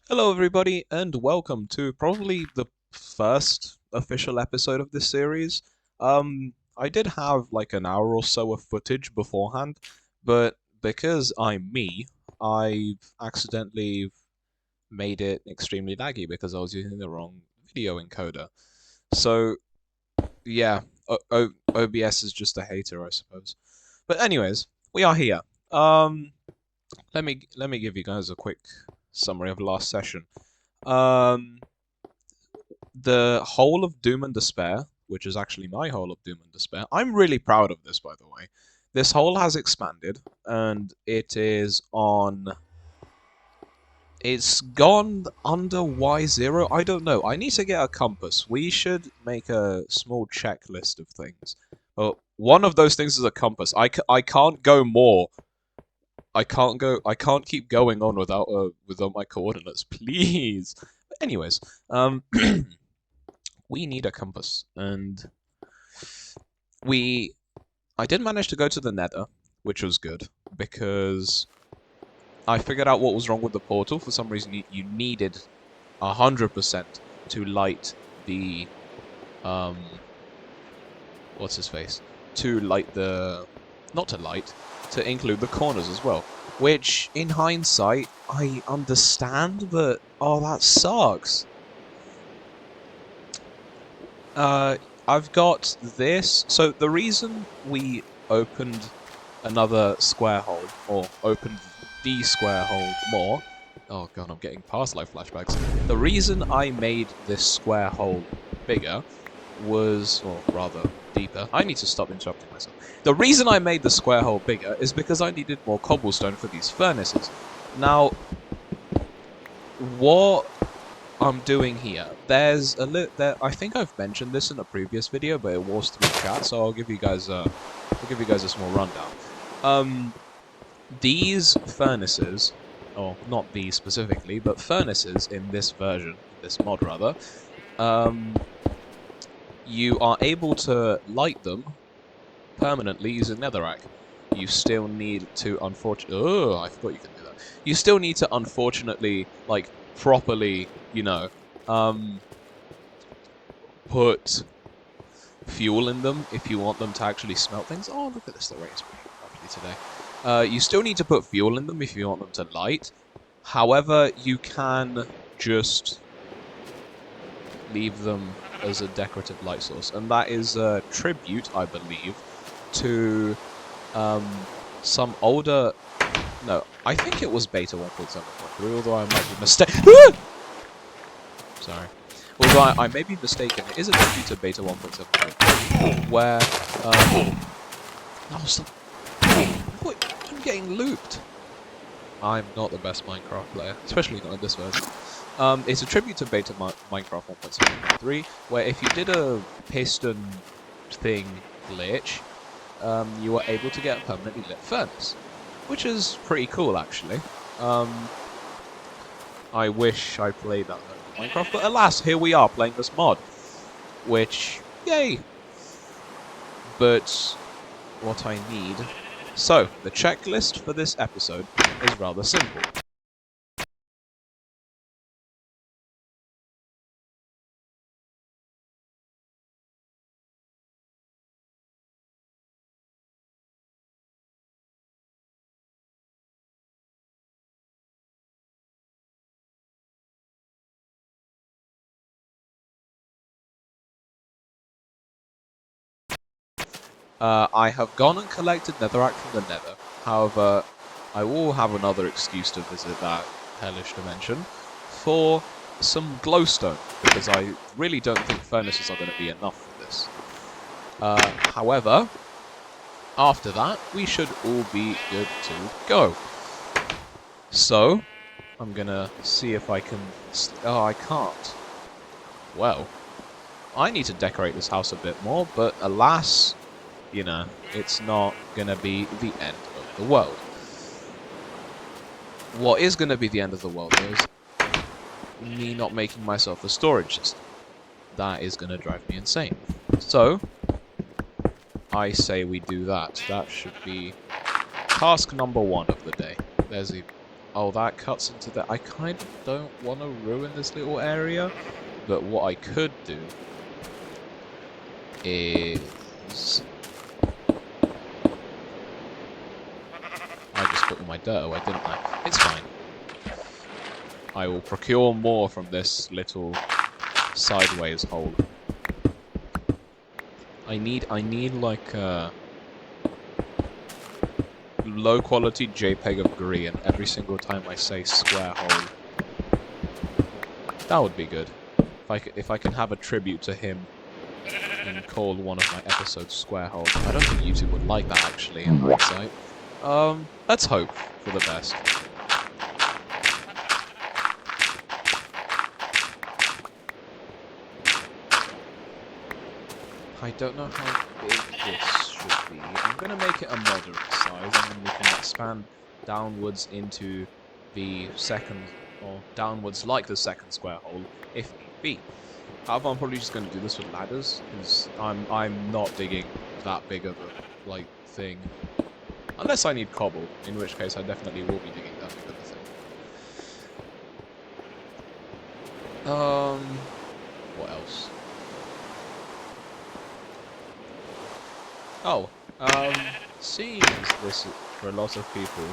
Hello, everybody, and welcome to probably the first official episode of this series. I did have like an hour or so of footage beforehand, but because I'm me, I've accidentally made it extremely laggy because I was using the wrong video encoder. So, yeah, OBS is just a hater, I suppose. But anyways, we are here. Um, let me give you guys a quick summary of last session. Um, the whole of Doom and Despair, which is actually my whole of Doom and Despair. I'm really proud of this, by the way. This hole has expanded, and it is on. It's gone under Y0. I don't know. I need to get a compass. We should make a small checklist of things. Well, one of those things is a compass. I can't go more. I can't go. I can't keep going on without my coordinates, please. But anyways, we need a compass, and we I did manage to go to the Nether, which was good because I figured out what was wrong with the portal. For some reason, you needed 100% to light the what's his face, to light the not to light to include the corners as well. Which, in hindsight, I understand, but oh, that sucks. I've got this. So the reason we opened another square hole, or opened the square hole more. Oh god, I'm getting past life flashbacks. The reason I made this square hole bigger was, or rather, deeper. I need to stop interrupting myself. The reason I made the square hole bigger is because I needed more cobblestone for these furnaces. Now, what I'm doing here. There's a little. I think I've mentioned this in a previous video, but it was through chat, so I'll give you guys a small rundown. These furnaces, or not these specifically, but furnaces in this version, this mod rather, you are able to light them permanently using netherrack. You still need to, unfortunately, oh, I forgot you could do that. You still need to, unfortunately, like, properly, put fuel in them if you want them to actually smelt things. Oh, look at this, the rain's pretty lovely today. You still need to put fuel in them if you want them to light. However, you can just leave them as a decorative light source, and that is a tribute, I believe, to some older. No, I think it was beta 1.7.3, although I might be mistaken. Sorry. Although I may be mistaken, it is a tribute to beta 1.7.3, where oh, stop. What? I'm getting looped. I'm not the best Minecraft player, especially not in this version. It's a tribute to beta Minecraft 1.7.3, where if you did a piston thing glitch, you were able to get a permanently lit furnace, which is pretty cool, actually. I wish I played that version of Minecraft, but alas, here we are playing this mod, which, yay! But what I need... So, the checklist for this episode is rather simple. I have gone and collected netherrack from the Nether. However, I will have another excuse to visit that hellish dimension for some glowstone, because I really don't think furnaces are going to be enough for this. However, after that, we should all be good to go. So, I'm going to see if I can... Oh, I can't. Well, I need to decorate this house a bit more, but alas... You know, it's not gonna be the end of the world. What is gonna be the end of the world is me not making myself a storage system. That is gonna drive me insane. So, I say we do that. That should be task number 1 of the day. There's the... Oh, that cuts into the... I kind of don't want to ruin this little area, but what I could do is... I just put all my dirt away, didn't I? It's fine. I will procure more from this little sideways hole. I need like a low quality JPEG of Green every single time I say square hole. That would be good. If I can have a tribute to him and call one of my episodes Square Hole. I don't think YouTube would like that actually in hindsight. Let's hope for the best. I don't know how big this should be. I'm going to make it a moderate size, and then we can expand downwards into the second, or downwards like the second square hole, if need be. However, I'm probably just going to do this with ladders, because I'm not digging that big of a, like, thing. Unless I need cobble, in which case I definitely will be digging that big of a thing. What else? Oh, seeing as this, for a lot of people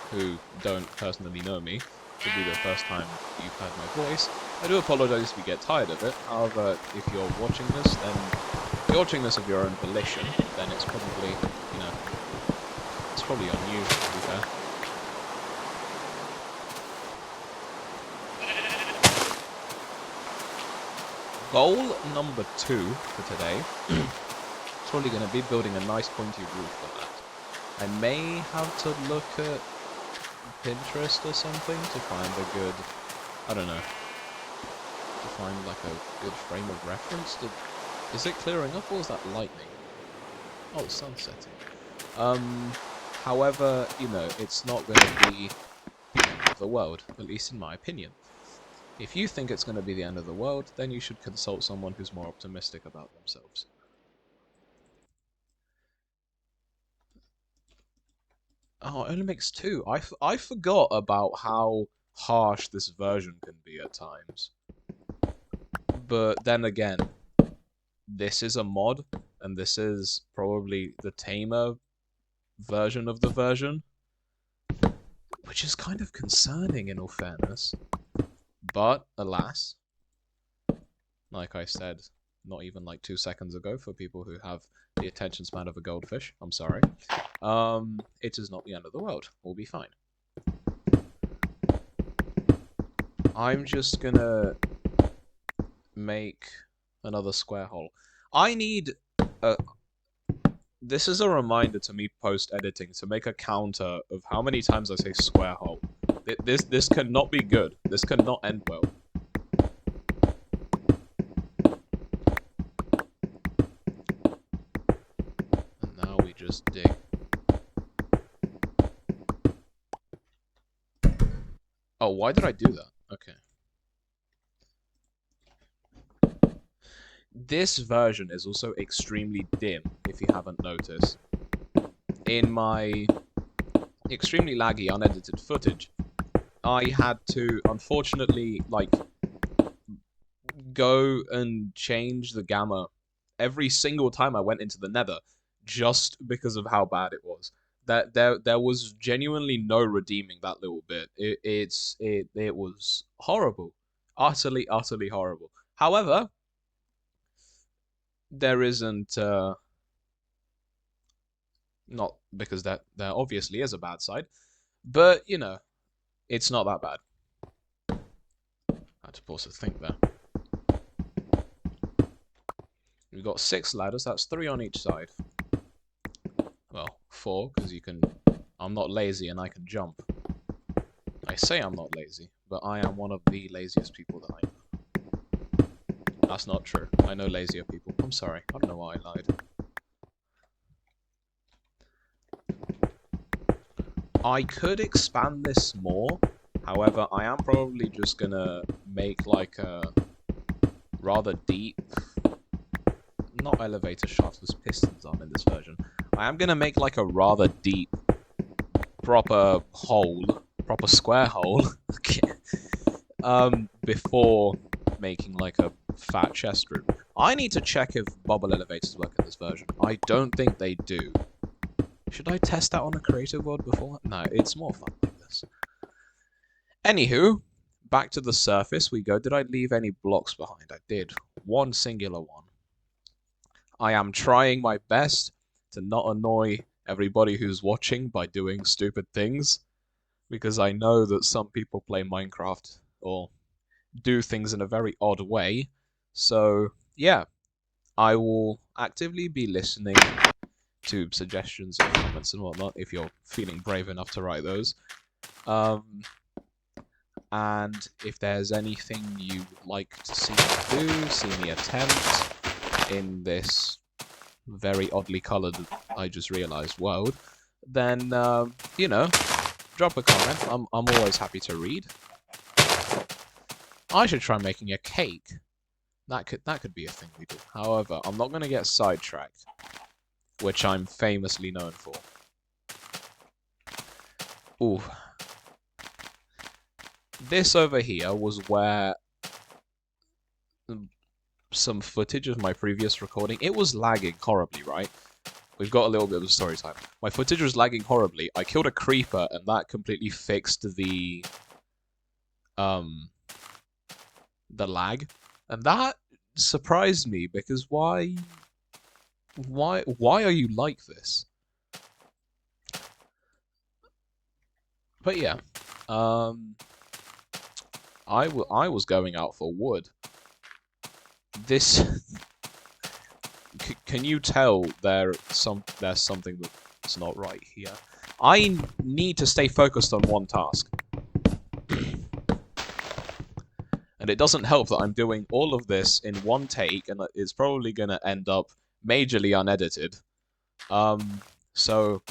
who don't personally know me, will be the first time you've heard my voice, I do apologize if you get tired of it. However, if you're watching this, then if you're watching this of your own volition, then it's probably, you know, it's probably on you, to be fair. Goal number 2 for today is probably going to be building a nice pointy roof for that. I may have to look at Pinterest or something to find a good, I don't know, to find like a good frame of reference. Is it clearing up or is that lightning? Oh, the sun's setting. However, you know, it's not going to be the end of the world, at least in my opinion. If you think it's going to be the end of the world, then you should consult someone who's more optimistic about themselves. Oh, it only makes 2. I forgot about how harsh this version can be at times. But then again, this is a mod, and this is probably the tamer version of the version, which is kind of concerning in all fairness. But, alas, like I said, not even like 2 seconds ago for people who have the attention span of a goldfish, I'm sorry, it is not the end of the world. We'll be fine. I'm just gonna make another square hole. I need a... This is a reminder to me post-editing to make a counter of how many times I say square hole. This cannot be good. This cannot end well. And now we just dig. Oh, why did I do that? Okay. This version is also extremely dim, if you haven't noticed. In my extremely laggy, unedited footage, I had to, unfortunately, like, go and change the gamma every single time I went into the Nether, just because of how bad it was. That there was genuinely no redeeming that little bit. It was horrible, utterly horrible. However, there isn't not because there obviously is a bad side, but you know, it's not that bad. I had to pause to think there. We've got 6 ladders, that's 3 on each side. Well, 4, because you can... I'm not lazy and I can jump. I say I'm not lazy, but I am one of the laziest people that I know. That's not true. I know lazier people. I'm sorry. I don't know why I lied. I could expand this more. However, I am probably just gonna make like a rather deep... Not elevator shafts, because pistons aren't in this version. I am gonna make like a rather deep, proper proper square hole. Okay. Before making like a fat chest room. I need to check if bubble elevators work in this version. I don't think they do. Should I test that on a creative world before? No, it's more fun like this. Anywho, back to the surface we go. Did I leave any blocks behind? I did. One singular one. I am trying my best to not annoy everybody who's watching by doing stupid things, because I know that some people play Minecraft or do things in a very odd way. So, yeah, I will actively be listening to suggestions and comments and whatnot if you're feeling brave enough to write those. And if there's anything you'd like to see me do, see me attempt in this very oddly coloured, I just realised, world, then, you know, drop a comment. I'm always happy to read. I should try making a cake. That could be a thing we do. However, I'm not going to get sidetracked, which I'm famously known for. Ooh. This over here was where some footage of my previous recording, it was lagging horribly, right? We've got a little bit of a story time. My footage was lagging horribly. I killed a creeper, and that completely fixed the lag. And that surprised me, because why are you like this? But yeah, I was going out for wood. This can you tell there's something that's not right here? I need to stay focused on one task. And it doesn't help that I'm doing all of this in one take, and it's probably going to end up majorly unedited. So,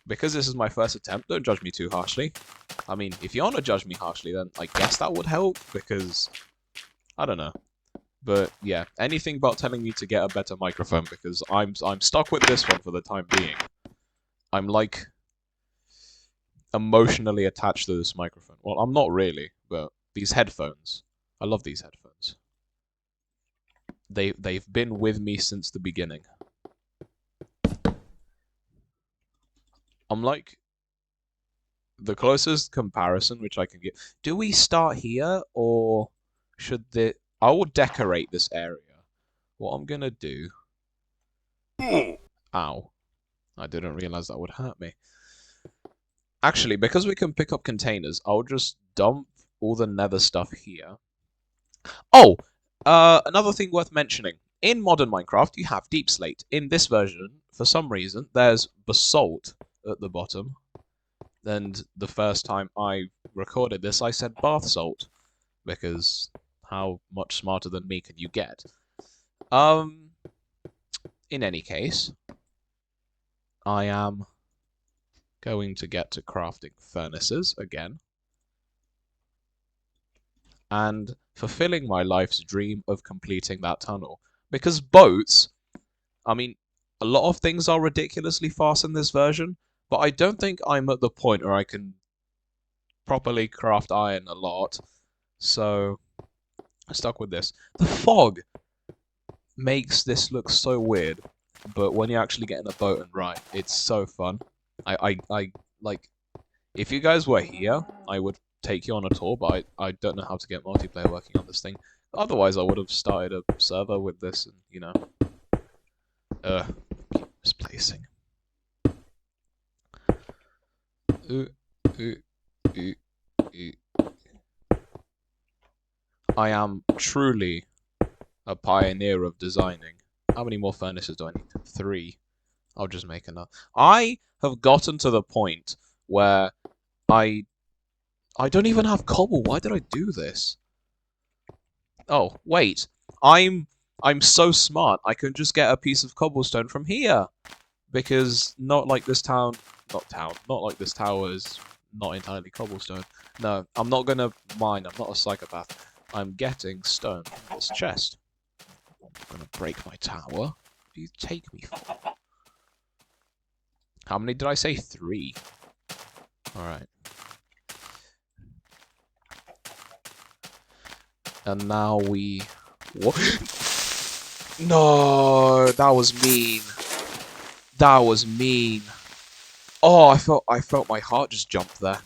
because this is my first attempt, don't judge me too harshly. I mean, if you want to judge me harshly, then I guess that would help, because, I don't know. But, yeah, anything but telling me to get a better microphone, because I'm stuck with this one for the time being. I'm, like, emotionally attached to this microphone. Well, I'm not really, but these headphones. I love these headphones. They've been with me since the beginning. I'm like the closest comparison which I can get. Do we start here, or should the? I will decorate this area. What I'm gonna do. Ow! I didn't realize that would hurt me. Actually, because we can pick up containers, I'll just dump all the nether stuff here. Oh! Another thing worth mentioning. In modern Minecraft, you have deep slate. In this version, for some reason, there's basalt at the bottom. And the first time I recorded this, I said bath salt. Because how much smarter than me can you get? In any case, I am going to get to crafting furnaces again. And fulfilling my life's dream of completing that tunnel. Because boats, I mean, a lot of things are ridiculously fast in this version, but I don't think I'm at the point where I can properly craft iron a lot. So, I'm stuck with this. The fog makes this look so weird, but when you actually get in a boat and ride, it's so fun. I like, if you guys were here, I would take you on a tour, but I don't know how to get multiplayer working on this thing. Otherwise, I would have started a server with this, and, you know. Keep misplacing. I am truly a pioneer of designing. How many more furnaces do I need? 3. I'll just make another. I have gotten to the point where I don't even have cobble. Why did I do this? Oh, wait. I'm so smart. I can just get a piece of cobblestone from here. Because not like this tower is not entirely cobblestone. No, I'm not gonna mine. I'm not a psychopath. I'm getting stone in this chest. I'm gonna break my tower. What do you take me for? How many did I say? 3. Alright. And now we... What? No, that was mean. That was mean. Oh, I felt my heart just jump there.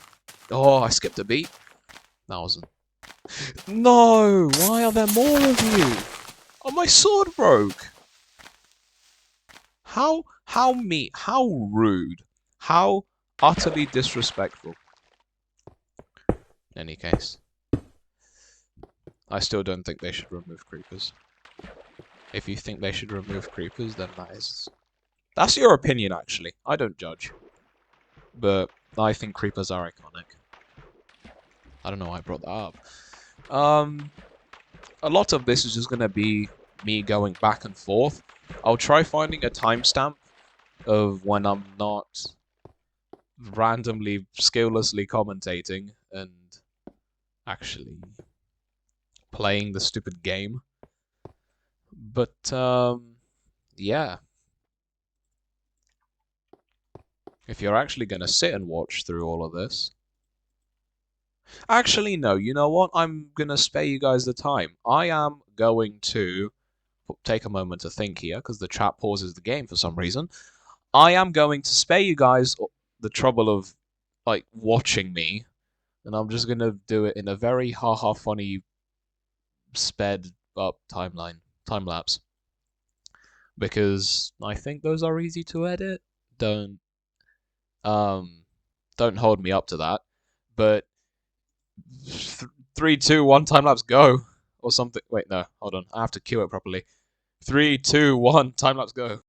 Oh, I skipped a beat. That wasn't... No! Why are there more of you? Oh, my sword broke! How rude. How utterly disrespectful. In any case. I still don't think they should remove creepers. If you think they should remove creepers, then that's your opinion, actually. I don't judge. But I think creepers are iconic. I don't know why I brought that up. A lot of this is just going to be me going back and forth. I'll try finding a timestamp of when I'm not randomly, skilllessly commentating and actually playing the stupid game. But, yeah. If you're actually going to sit and watch through all of this... Actually, no, you know what? I'm going to spare you guys the time. I am going to take a moment to think here, because the chat pauses the game for some reason. I am going to spare you guys the trouble of, like, watching me, and I'm just going to do it in a very haha funny, sped up time lapse. Because I think those are easy to edit. Don't hold me up to that. But 3, 2, 1, time lapse, go, or something. Wait, no, hold on. I have to cue it properly. 3, 2, 1, time lapse, go.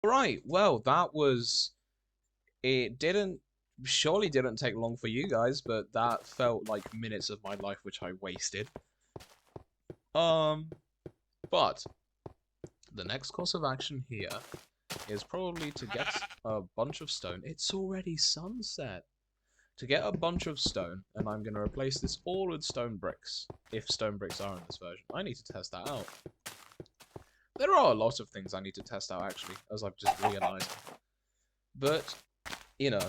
Right, well, that was... It surely didn't take long for you guys, but that felt like minutes of my life which I wasted. But the next course of action here is probably to get a bunch of stone. It's already sunset. To get a bunch of stone, and I'm going to replace this all with stone bricks, if stone bricks are in this version. I need to test that out. There are a lot of things I need to test out, actually, as I've just realized. But, you know,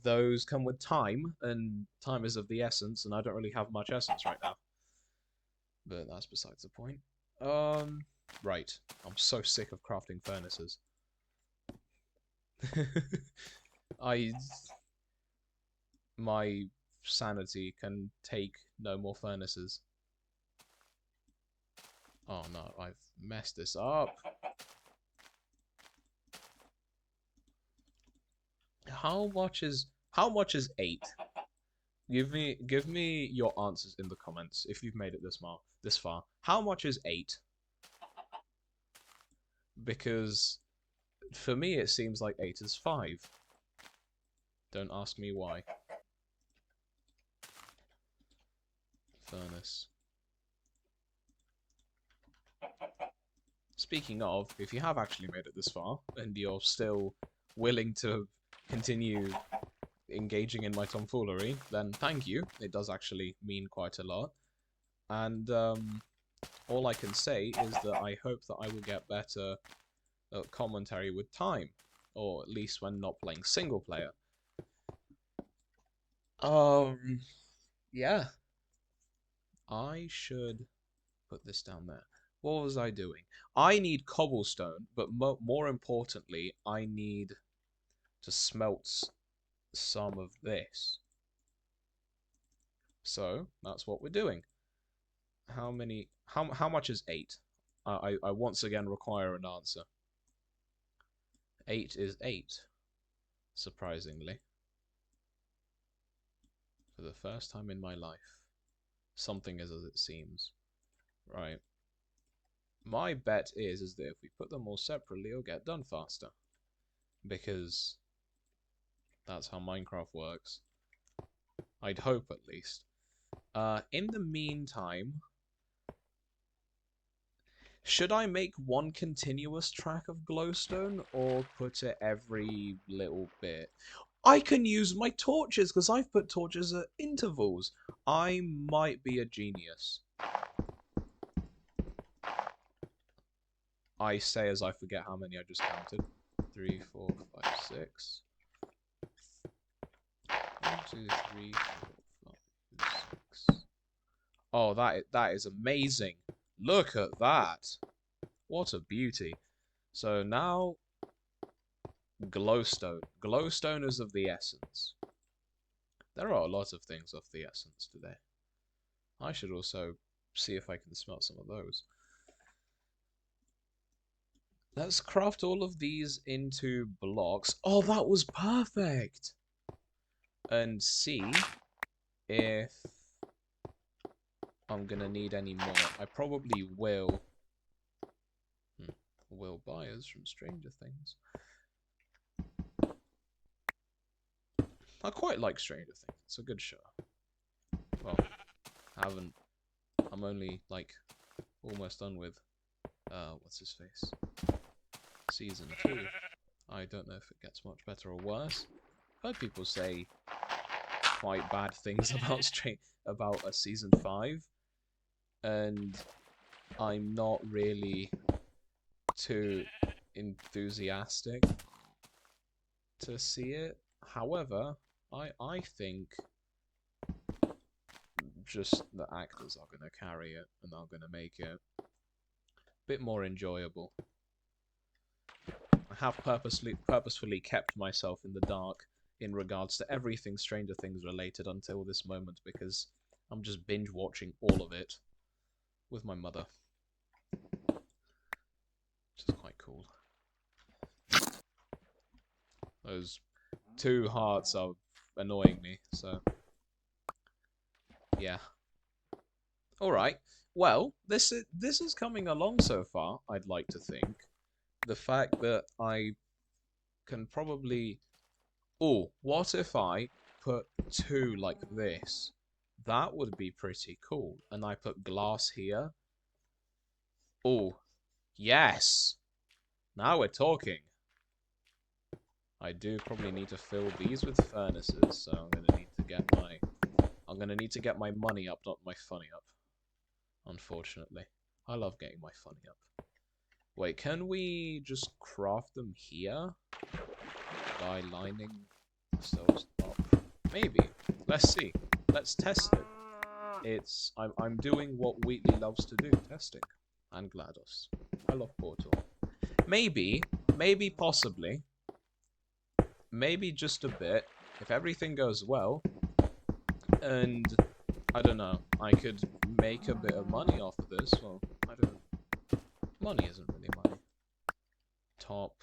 those come with time, and time is of the essence, and I don't really have much essence right now. But that's besides the point. Right. I'm so sick of crafting furnaces. My sanity can take no more furnaces. Oh no, I've messed this up. How much is 8? Give me your answers in the comments if you've made it this far. How much is 8? Because for me it seems like 8 is 5. Don't ask me why. Furnace. Speaking of, if you have actually made it this far, and you're still willing to continue engaging in my tomfoolery, then thank you. It does actually mean quite a lot. And all I can say is that I hope that I will get better at commentary with time. Or at least when not playing single player. Yeah. I should put this down there. What was I doing? I need cobblestone, but more importantly, I need to smelt some of this. So, that's what we're doing. How much is 8? I once again require an answer. 8 is 8. Surprisingly. For the first time in my life. Something is as it seems. Right. My bet is that if we put them all separately, it'll get done faster. Because that's how Minecraft works. I'd hope, at least. In the meantime, should I make one continuous track of glowstone or put it every little bit? I can use my torches because I've put torches at intervals. I might be a genius. I say as I forget how many I just counted. 3, 4, 5, 6. 1, 2, 3, 4, 5, 6. Oh, that is amazing. Look at that. What a beauty. So now, glowstone. Glowstone is of the essence. There are a lot of things of the essence today. I should also see if I can smelt some of those. Let's craft all of these into blocks. Oh, that was perfect! And see if I'm gonna need any more. I probably will. Will buyers from Stranger Things. I quite like Stranger Things. It's a good show. Well, I'm only like almost done with what's his face? Season 2. I don't know if it gets much better or worse. Heard people say quite bad things about a season 5, and I'm not really too enthusiastic to see it. However, I think just the actors are going to carry it and are going to make it a bit more enjoyable. I have purposefully kept myself in the dark in regards to everything Stranger Things related until this moment because I'm just binge watching all of it with my mother. Which is quite cool. Those 2 hearts are annoying me, so yeah. Alright, well, this is coming along so far, I'd like to think. The fact that I can probably... Oh, what if I put 2 like this? That would be pretty cool. And I put glass here. Oh, yes! Now we're talking. I do probably need to fill these with furnaces, so I'm gonna need to get my money up, not my funny up. Unfortunately. I love getting my funny up. Wait, can we just craft them here? By lining ourselves up? Maybe. Let's see. Let's test it. I'm doing what Wheatley loves to do, testing. And GLaDOS. I love Portal. Maybe, possibly, maybe just a bit, if everything goes well, and, I don't know, I could make a bit of money off of this. Well, I don't know. Money isn't really my top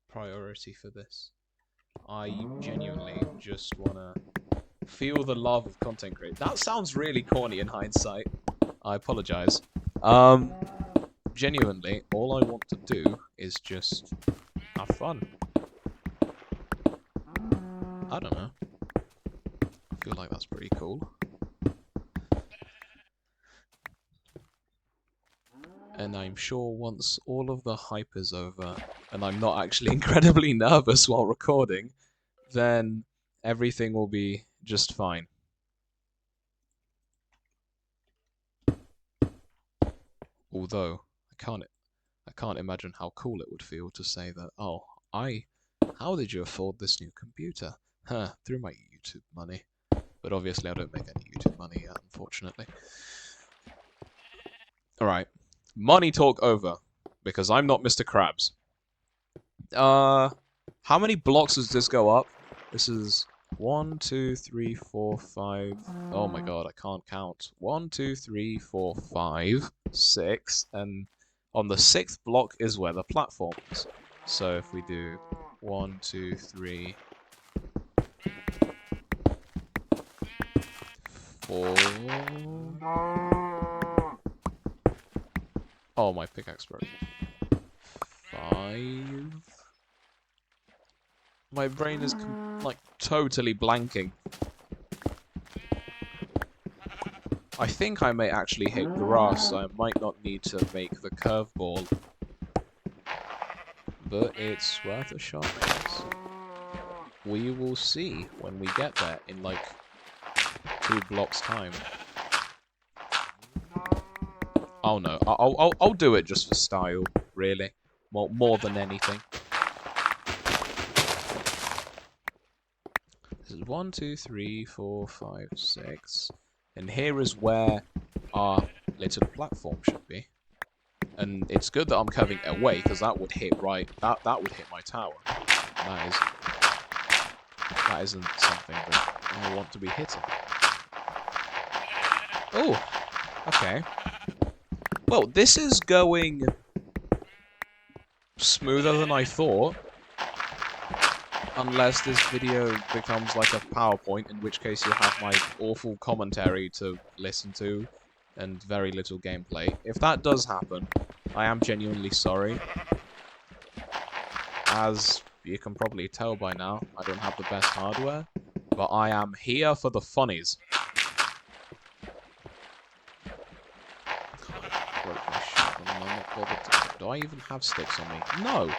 priority for this. I genuinely just want to feel the love of content creation. That sounds really corny in hindsight. I apologize. Genuinely, all I want to do is just have fun. I don't know. I feel like that's pretty cool. And I'm sure once all of the hype is over, and I'm not actually incredibly nervous while recording, then everything will be just fine. Although, I can't imagine how cool it would feel to say that, oh, how did you afford this new computer? Huh, through my YouTube money. But obviously I don't make any YouTube money yet, unfortunately. Alright. Money talk over. Because I'm not Mr. Krabs. How many blocks does this go up? This is 1, 2, 3, 4, 5. Oh my god, I can't count. 1, 2, 3, 4, 5, 6. And on the 6th block is where the platform is. So if we do 1, 2, 3, 4. Oh, my pickaxe broke. 5. My brain is like totally blanking. I think I may actually hit grass, so I might not need to make the curveball. But it's worth a shot, I guess. We will see when we get there in like 2 blocks time. Oh no, I'll do it just for style, really, more than anything. This is 1, 2, 3, 4, 5, 6, and here is where our little platform should be. And it's good that I'm curving it away because that would hit that would hit my tower. That isn't something that I want to be hitting. Oh, okay. Well, this is going smoother than I thought. Unless this video becomes like a PowerPoint, in which case you'll have my awful commentary to listen to, and very little gameplay. If that does happen, I am genuinely sorry. As you can probably tell by now, I don't have the best hardware, but I am here for the funnies. Do I even have sticks on me? No!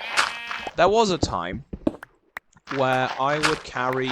There was a time where I would carry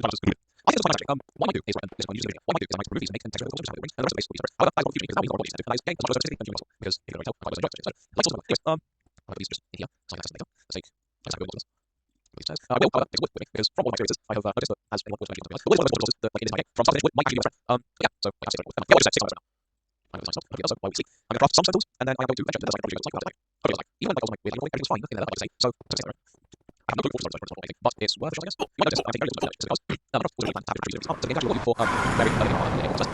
I think it's fine actually. What I might do is, listen, when you use the video, what I might do is I might remove these and make texture and the rest of the base will be separate. However, that is what future because now we know what we need to do. And I game as much as anything and doing because if you don't tell, I quite enjoy it. So let's also anyways, I'll put these just in here so I can test them later. Let's take a good look at this. I will, however, take wood with me because from all of my experiences, I have noticed that as anyone was mentioning, wood is one of those resources that like in my game from starting wood might actually be a threat. Yeah, so I have to take wood. Yeah, I'll just say 6 hours now. I'm going to sign stuff. So while we sleep, I'm going to craft some stencils and then I'm going to mention that there's like a project like okay, like even like also like with everything's fine in there, like I say. So I have no clue what I think, but it's worth a shot, I guess. You might notice I'm taking very little just because none of us was really planned to have a trees. So the game actually looking for very early on in the just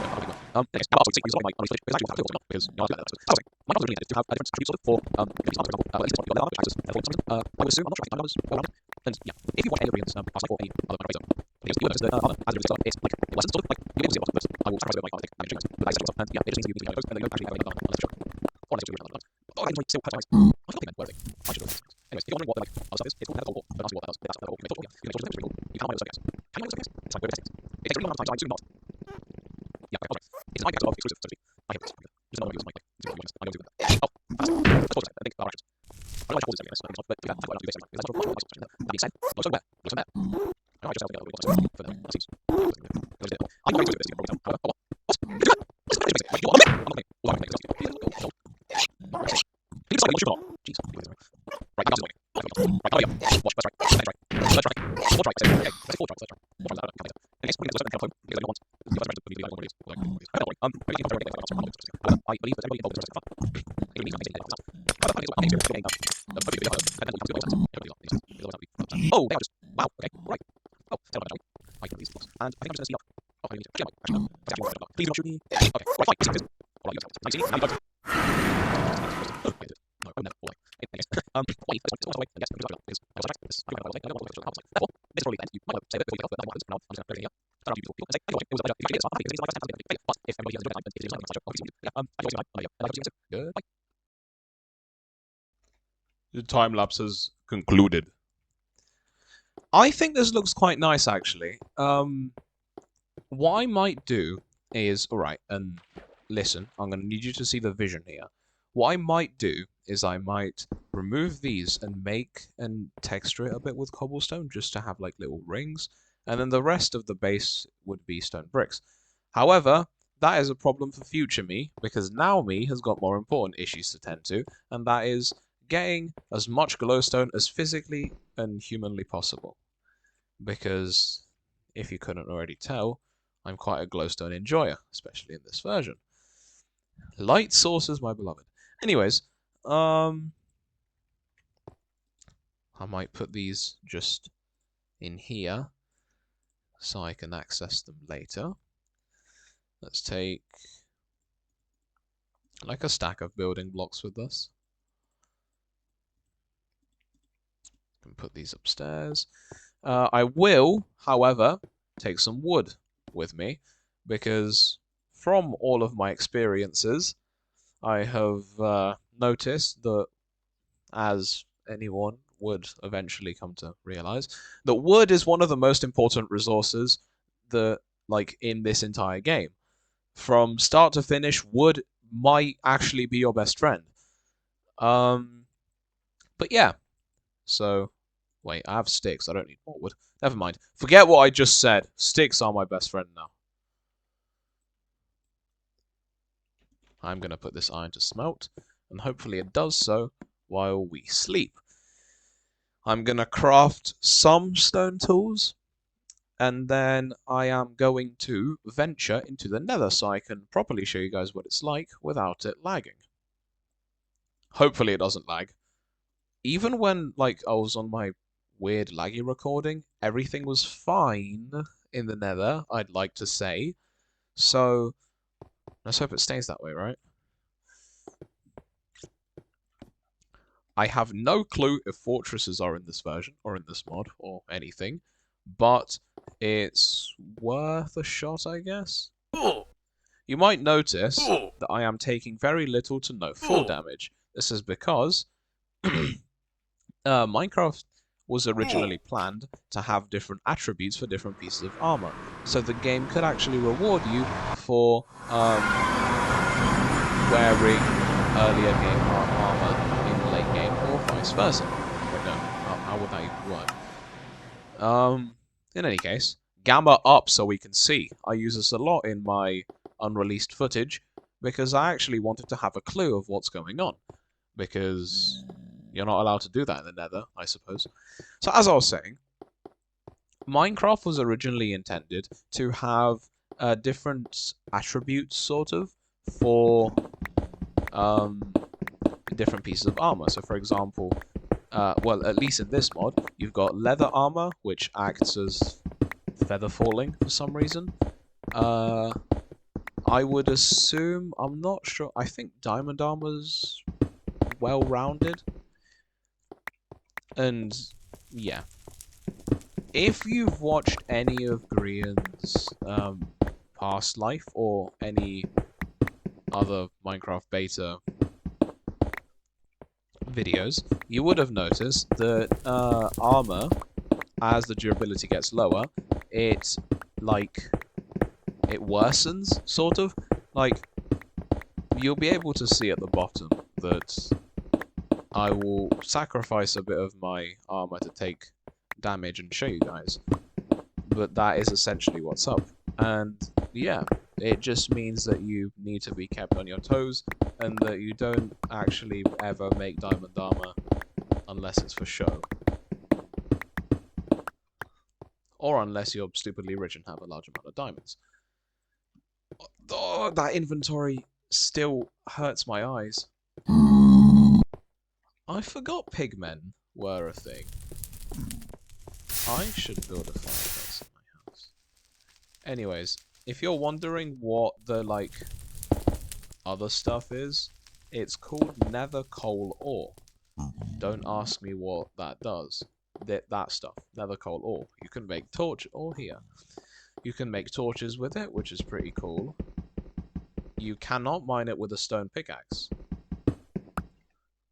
anyways, now also see using my unused footage is actually what because you know I do that. So my goal is really to have a different attribute sorted for maybe some example at least it's what you're which is for some reason I would assume I'm not sure if I'm well around. And yeah, if you watch any of the videos outside or any other narrator, because you will notice that other as a result it's like it wasn't sort of like you'll be able to see a lot of this. I will try to like I think I'm doing but I said and yeah, it just means you and then you don't actually have any other on the show. Or next to you oh, I enjoy still patch eyes. I feel like where I should do this. Anyways, if you're wondering what like other stuff is, it's called Nether but ask you what that is. That's Nether you can talk to you can find those subjects. Can you find those subjects? It's like weird settings. It takes a really long time, so I'm assuming not. Yeah, okay, it's an idea of exclusive, so to speak. I hate this. Just another use of my like, I don't do that. Oh, that's cool. I think our actions. I don't like to hold this again, but yeah, I don't do this anymore. Because that's what that being said, look somewhere. Look somewhere. I might just have to get a little bit for them. That seems. I'm going to do this again, probably. However, what? What's the basic? Wait, you are? I'm not going to. Well, I'm going to make this. Can you decide what you got? Jeez. Right, I'm not doing it. Right, oh yeah. Watch, let's try. Let's try. Let's try. Okay, let's say 4 tries. Let's try. 4 tries. Okay. Anyways, we're going to do this because I don't want. Because I don't want to be like one of these. I believe that everybody involved is fun. It means nothing. Oh, they are just wow. Okay, right. Oh, tell me I can these blocks, and I think I'm just gonna see up. Oh, I need to. Please don't shoot me. Okay, right, fine. All right, you see, now you go. No, no, all right. Anyways, wait, this one, wait, I guess, because I was like, this, I don't know, therefore, this probably then, you might say that before you go, but I'm just going to go here. I don't know, you and say, anyway, it was a pleasure. If you did, it's fun, because it's like fantastic, but if everybody has a good time, then it is something obviously, yeah, I enjoy your time, and I hope you see you goodbye. The time lapse has concluded. I think this looks quite nice, actually. What I might do is, alright, and listen, I'm going to need you to see the vision here. What I might do is I might remove these and make and texture it a bit with cobblestone just to have like little rings. and then the rest of the base would be stone bricks. However, that is a problem for future me, because now me has got more important issues to tend to, and that is getting as much glowstone as physically and humanly possible. Because, if you couldn't already tell, I'm quite a glowstone enjoyer, especially in this version. Light sources, my beloved. Anyways, I might put these just in here so I can access them later. Let's take like a stack of building blocks with us. Can put these upstairs. I will, however, take some wood with me, because from all of my experiences, I have noticed that, as anyone would eventually come to realize, that wood is one of the most important resources that, like, in this entire game. From start to finish, wood might actually be your best friend. But yeah, so wait, I have sticks. I don't need more wood. Never mind. Forget what I just said. Sticks are my best friend now. I'm going to put this iron to smelt, and hopefully it does so while we sleep. I'm going to craft some stone tools, and then I am going to venture into the Nether so I can properly show you guys what it's like without it lagging. Hopefully it doesn't lag. Even when, like, I was on my weird laggy recording, everything was fine in the Nether, I'd like to say. So, let's hope it stays that way, right? I have no clue if fortresses are in this version, or in this mod, or anything, but it's worth a shot, I guess. You might notice that I am taking very little to no fall damage. This is because Minecraft was originally planned to have different attributes for different pieces of armor, so the game could actually reward you for wearing earlier game armor in late game, or vice versa. Wait, no, how would that even work? In any case, gamma up so we can see. I use this a lot in my unreleased footage because I actually wanted to have a clue of what's going on, because you're not allowed to do that in the Nether, I suppose. So as I was saying, Minecraft was originally intended to have different attributes, sort of, for different pieces of armor. So for example, well, at least in this mod, you've got leather armor, which acts as feather falling for some reason. I would assume, I'm not sure, I think diamond armor's well-rounded. And, yeah. If you've watched any of Grian's past life, or any other Minecraft beta videos, you would have noticed that armor, as the durability gets lower, it worsens, sort of. Like, you'll be able to see at the bottom that I will sacrifice a bit of my armor to take damage and show you guys. But that is essentially what's up. And yeah, it just means that you need to be kept on your toes, and that you don't actually ever make diamond armor unless it's for show. Or unless you're stupidly rich and have a large amount of diamonds. Oh, that inventory still hurts my eyes. I forgot pigmen were a thing. I should build a fireplace in my house. Anyways, if you're wondering what the, like, other stuff is, it's called nether coal ore. Don't ask me what that does. That stuff, nether coal ore. You can make torch ore here. You can make torches with it, which is pretty cool. You cannot mine it with a stone pickaxe.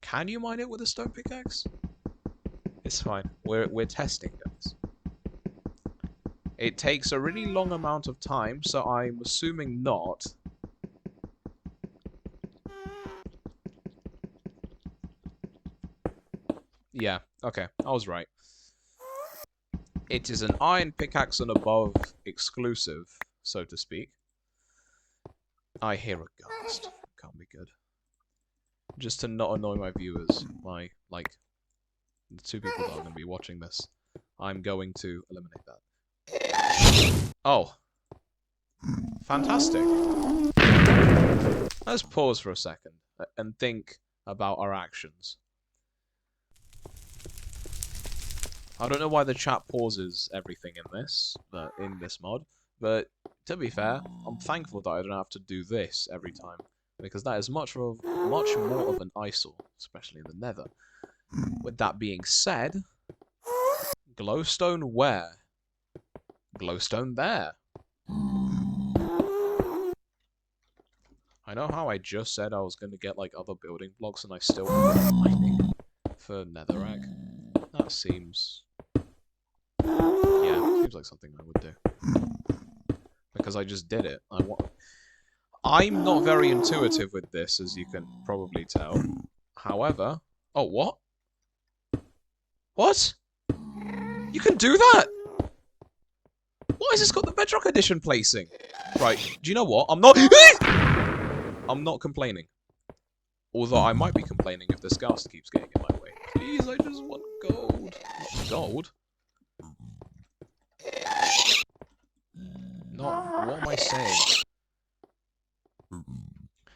Can you mine it with a stone pickaxe? It's fine. We're testing, guys. It takes a really long amount of time, so I'm assuming not. Yeah, okay, I was right. It is an iron pickaxe and above exclusive, so to speak. I hear a ghast. Can't be good. Just to not annoy my viewers, the 2 people that are going to be watching this, I'm going to eliminate that. Oh. Fantastic. Let's pause for a second and think about our actions. I don't know why the chat pauses everything in this mod, but to be fair, I'm thankful that I don't have to do this every time, because that is much more of an eyesore, especially in the Nether. With that being said, glowstone where? Glowstone there. I know how I just said I was going to get like other building blocks and I still ended up mining for netherrack. That seems... yeah, seems like something I would do. Because I just did it. I'm not very intuitive with this, as you can probably tell. However... oh, what? What? You can do that? Why has this got the Bedrock Edition placing? Right, do you know what? I'm not complaining. Although I might be complaining if this ghast keeps getting in my way. Please, I just want gold. Gold? Not... what am I saying?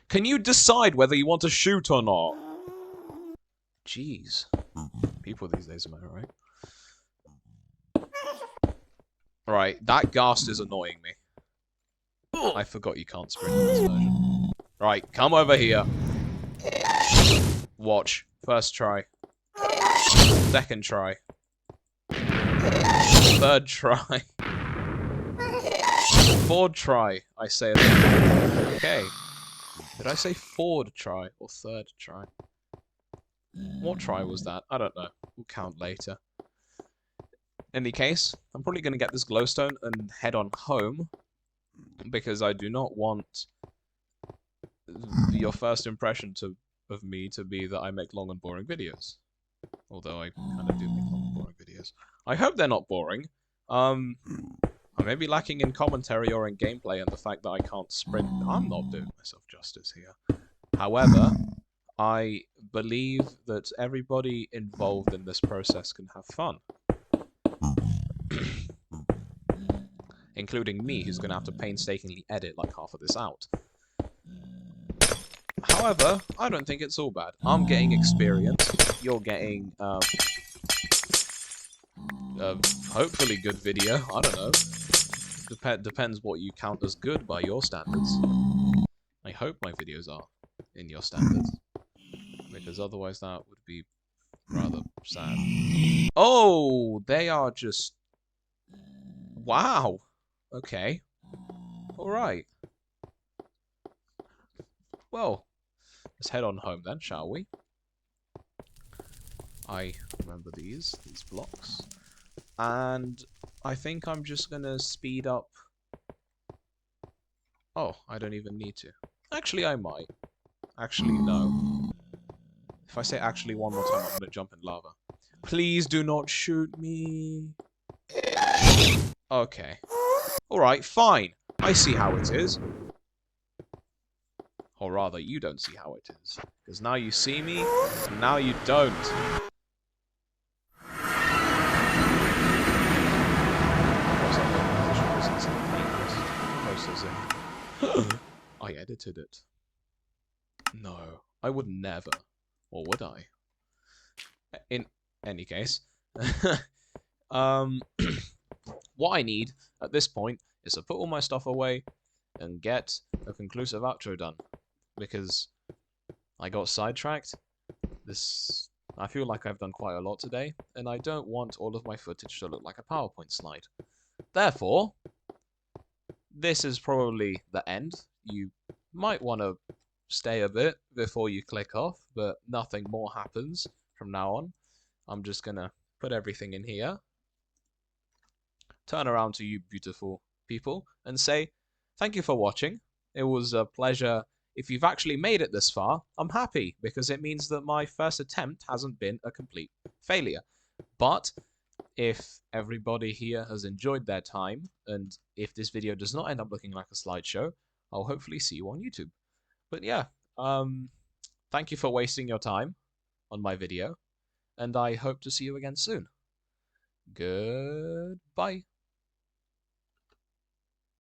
Can you decide whether you want to shoot or not? Jeez. People these days, am I right? Right, that ghast is annoying me. I forgot you can't sprint in this version. Right, come over here. Watch. First try. Second try. Third try. Fourth try, I say. Okay. Did I say fourth try or third try? What try was that? I don't know. We'll count later. In any case, I'm probably going to get this glowstone and head on home, because I do not want your first impression of me to be that I make long and boring videos. Although I kind of do make long and boring videos. I hope they're not boring. I may be lacking in commentary or in gameplay, and the fact that I can't sprint, I'm not doing myself justice here. However, I believe that everybody involved in this process can have fun. Including me, who's going to have to painstakingly edit like half of this out. However, I don't think it's all bad. I'm getting experience. You're getting, hopefully good video. I don't know. Depends what you count as good by your standards. I hope my videos are in your standards. Because otherwise that would be rather sad. Oh, they are just... wow. Okay. Alright. Well, let's head on home then, shall we? I remember these blocks. And I think I'm just gonna speed up... oh, I don't even need to. Actually, I might. Actually, no. If I say actually one more time, I'm gonna jump in lava. Please do not shoot me. Okay. Alright, fine. I see how it is. Or rather, you don't see how it is. Because now you see me, and now you don't. I edited it. No, I would never. Or would I? In any case. What I need at this point is to put all my stuff away and get a conclusive outro done. Because I got sidetracked. I feel like I've done quite a lot today, and I don't want all of my footage to look like a PowerPoint slide. Therefore, this is probably the end. You might want to stay a bit before you click off, but nothing more happens from now on. I'm just gonna put everything in here, turn around to you beautiful people, and say, thank you for watching. It was a pleasure. If you've actually made it this far, I'm happy, because it means that my first attempt hasn't been a complete failure. But if everybody here has enjoyed their time, and if this video does not end up looking like a slideshow, I'll hopefully see you on YouTube. But yeah, thank you for wasting your time on my video, and I hope to see you again soon. Goodbye.